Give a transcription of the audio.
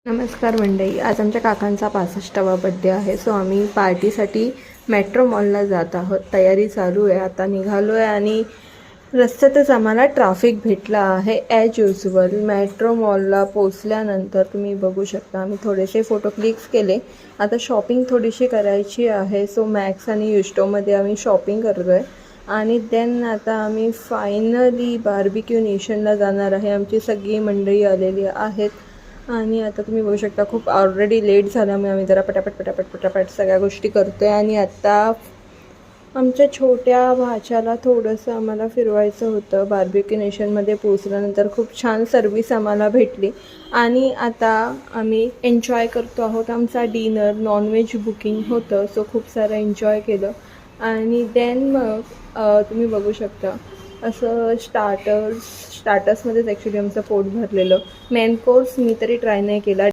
नमस्कार मंडळी, आज आमच्या काकांचा 65वा बड्डे आहे. सो आम्ही पार्टीसाठी मेट्रो मॉलला जात आहोत. तयारी चालू आहे, आता निघालो आहे आणि रस्त्यातच आम्हाला ट्रॅफिक भेटला आहे. ॲज युजल मेट्रो मॉलला पोचल्यानंतर तुम्ही बघू शकता आम्ही थोडेसे फोटो क्लिक्स केले. आता शॉपिंग थोडीशी करायची आहे. सो मॅक्स आणि युस्टोमध्ये आम्ही शॉपिंग करतो आहे आणि देन आता आम्ही फायनली बार्बिक्यू नेशनला जाणार आहे. आमची सगळी मंडळी आलेली आहेत आणि आता तुम्ही बघू शकता खूप ऑलरेडी लेट झाल्यामुळे आम्ही जरा पटापट सगळ्या गोष्टी करतो आहे. आणि आता आमच्या छोट्या भाच्याला थोडंसं आम्हाला फिरवायचं होतं. बार्बिक्यू नेशनमध्ये पोचल्यानंतर खूप छान सर्विस आम्हाला भेटली आणि आता आम्ही एन्जॉय करतो आहोत. आमचा डिनर नॉनव्हेज बुकिंग होतं, सो खूप सारं एन्जॉय केलं. आणि देन मग तुम्ही बघू शकता असं स्टार्टर्समध्येच ॲक्च्युली आमचं पोट भरलेलं. मेन कोर्स मी तरी ट्राय नाही केला.